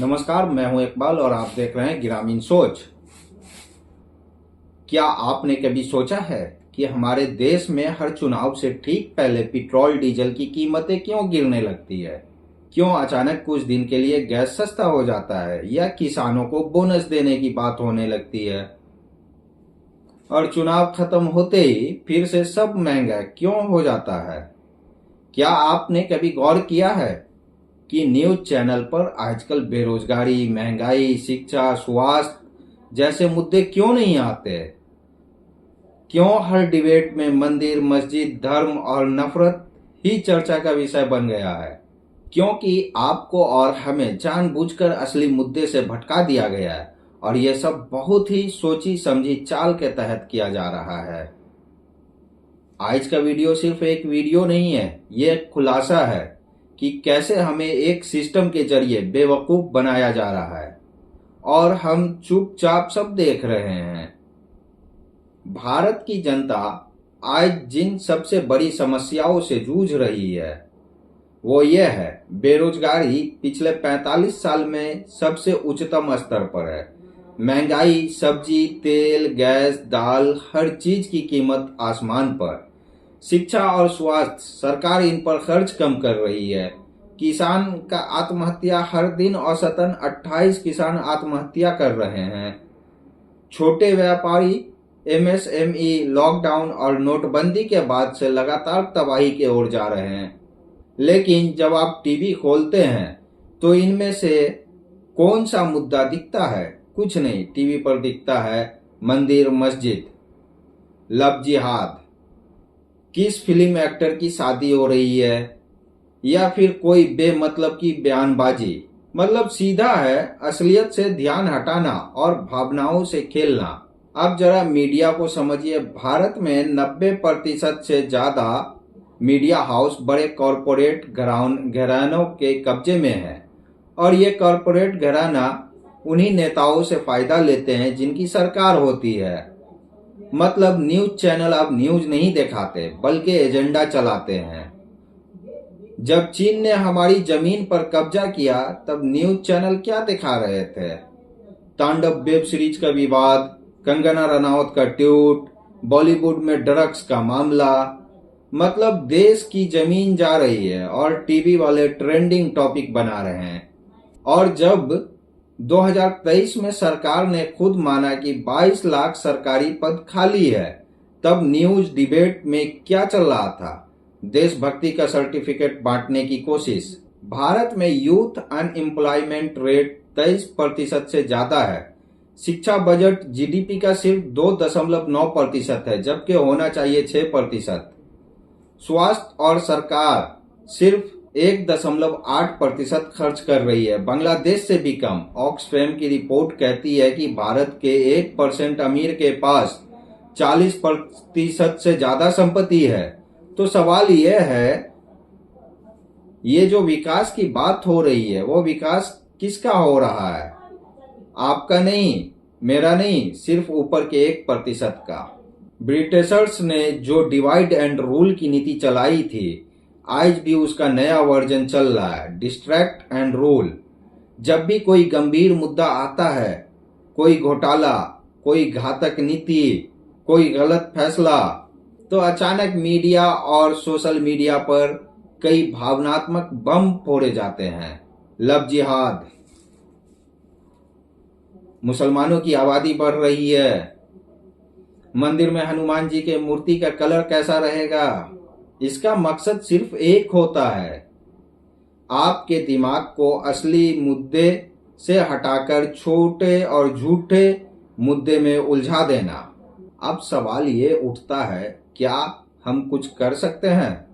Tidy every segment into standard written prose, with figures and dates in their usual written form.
नमस्कार, मैं हूं इकबाल और आप देख रहे हैं ग्रामीण सोच। क्या आपने कभी सोचा है कि हमारे देश में हर चुनाव से ठीक पहले पेट्रोल डीजल की कीमतें क्यों गिरने लगती है? क्यों अचानक कुछ दिन के लिए गैस सस्ता हो जाता है या किसानों को बोनस देने की बात होने लगती है और चुनाव खत्म होते ही फिर से सब महंगा क्यों हो जाता है? क्या आपने कभी गौर किया है कि न्यूज चैनल पर आजकल बेरोजगारी, महंगाई, शिक्षा, स्वास्थ्य जैसे मुद्दे क्यों नहीं आते? क्यों हर डिबेट में मंदिर, मस्जिद, धर्म और नफरत ही चर्चा का विषय बन गया है? क्योंकि आपको और हमें जानबूझकर असली मुद्दे से भटका दिया गया है और यह सब बहुत ही सोची समझी चाल के तहत किया जा रहा है। आज का वीडियो सिर्फ एक वीडियो नहीं है, ये एक खुलासा है कि कैसे हमें एक सिस्टम के जरिए बेवकूफ बनाया जा रहा है और हम चुपचाप सब देख रहे हैं। भारत की जनता आज जिन सबसे बड़ी समस्याओं से जूझ रही है वो ये है, बेरोजगारी पिछले 45 साल में सबसे उच्चतम स्तर पर है। महंगाई, सब्जी, तेल, गैस, दाल, हर चीज की कीमत आसमान पर। शिक्षा और स्वास्थ्य, सरकार इन पर खर्च कम कर रही है। किसान का आत्महत्या, हर दिन औसतन 28 किसान आत्महत्या कर रहे हैं। छोटे व्यापारी, एमएसएमई लॉकडाउन और नोटबंदी के बाद से लगातार तबाही की ओर जा रहे हैं। लेकिन जब आप टीवी खोलते हैं तो इनमें से कौन सा मुद्दा दिखता है? कुछ नहीं। टीवी पर दिखता है मंदिर, मस्जिद, लव जिहाद, किस फिल्म एक्टर की शादी हो रही है या फिर कोई बेमतलब की बयानबाजी। मतलब सीधा है, असलियत से ध्यान हटाना और भावनाओं से खेलना। अब जरा मीडिया को समझिए। भारत में 90% से ज्यादा मीडिया हाउस बड़े कॉरपोरेट घरानों के कब्जे में है और ये कॉरपोरेट घराना उन्हीं नेताओं से फायदा लेते हैं जिनकी सरकार होती है। मतलब न्यूज चैनल अब न्यूज नहीं दिखाते बल्कि एजेंडा चलाते हैं। जब चीन ने हमारी जमीन पर कब्जा किया तब न्यूज चैनल क्या दिखा रहे थे? तांडव वेब सीरीज का विवाद, कंगना रनावत का ट्वीट, बॉलीवुड में ड्रग्स का मामला। मतलब देश की जमीन जा रही है और टीवी वाले ट्रेंडिंग टॉपिक बना रहे हैं। और जब 2023 में सरकार ने खुद माना कि 22 लाख सरकारी पद खाली है, तब न्यूज डिबेट में क्या चल रहा था? देशभक्ति का सर्टिफिकेट बांटने की कोशिश। भारत में यूथ अनएम्प्लॉयमेंट रेट 23% से ज्यादा है। शिक्षा बजट जीडीपी का सिर्फ 2.9% है, जबकि होना चाहिए 6%। स्वास्थ्य और सरकार सिर्फ 1.8% खर्च कर रही है, बांग्लादेश से भी कम। ऑक्सफैम की रिपोर्ट कहती है कि भारत के 1% अमीर के पास 40% से ज्यादा संपत्ति है। तो सवाल यह है, ये जो विकास की बात हो रही है वो विकास किसका हो रहा है? आपका नहीं, मेरा नहीं, सिर्फ ऊपर के 1% का। ब्रिटिशर्स ने जो डिवाइड एंड रूल की नीति चलाई थी, आज भी उसका नया वर्जन चल रहा है, डिस्ट्रैक्ट एंड रूल। जब भी कोई गंभीर मुद्दा आता है, कोई घोटाला, कोई घातक नीति, कोई गलत फैसला, तो अचानक मीडिया और सोशल मीडिया पर कई भावनात्मक बम फोड़े जाते हैं। लव जिहाद, मुसलमानों की आबादी बढ़ रही है, मंदिर में हनुमान जी के मूर्ति का कलर कैसा रहेगा? इसका मकसद सिर्फ एक होता है, आपके दिमाग को असली मुद्दे से हटाकर छोटे और झूठे मुद्दे में उलझा देना। अब सवाल ये उठता है, क्या हम कुछ कर सकते हैं?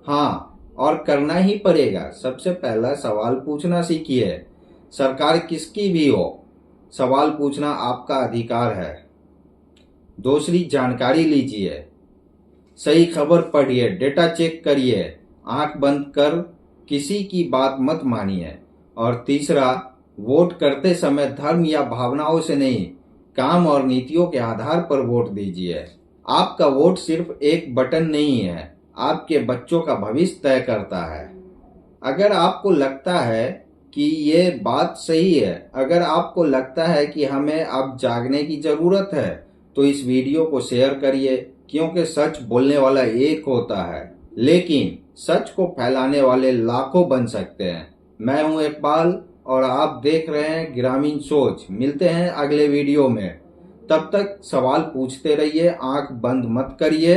हाँ, और करना ही पड़ेगा। सबसे पहला सवाल पूछना सीखिए। सरकार किसकी भी हो, सवाल पूछना आपका अधिकार है। दूसरी, जानकारी लीजिए, सही खबर पढ़िए, डेटा चेक करिए, आंख बंद कर किसी की बात मत मानिए। और तीसरा, वोट करते समय धर्म या भावनाओं से नहीं, काम और नीतियों के आधार पर वोट दीजिए। आपका वोट सिर्फ एक बटन नहीं है, आपके बच्चों का भविष्य तय करता है। अगर आपको लगता है कि ये बात सही है। अगर आपको लगता है कि हमें अब जागने की जरूरत है तो इस वीडियो को शेयर करिए, क्योंकि सच बोलने वाला एक होता है लेकिन सच को फैलाने वाले लाखों बन सकते हैं। मैं हूं इकबाल और आप देख रहे हैं ग्रामीण सोच। मिलते हैं अगले वीडियो में। तब तक सवाल पूछते रहिए, आंख बंद मत करिए।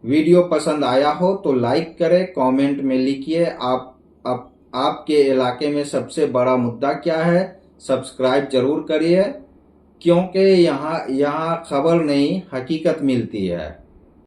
वीडियो पसंद आया हो तो लाइक करें, कमेंट में लिखिए आपके इलाके में सबसे बड़ा मुद्दा क्या है। सब्सक्राइब जरूर करिए, क्योंकि यहाँ खबर नहीं हकीकत मिलती है।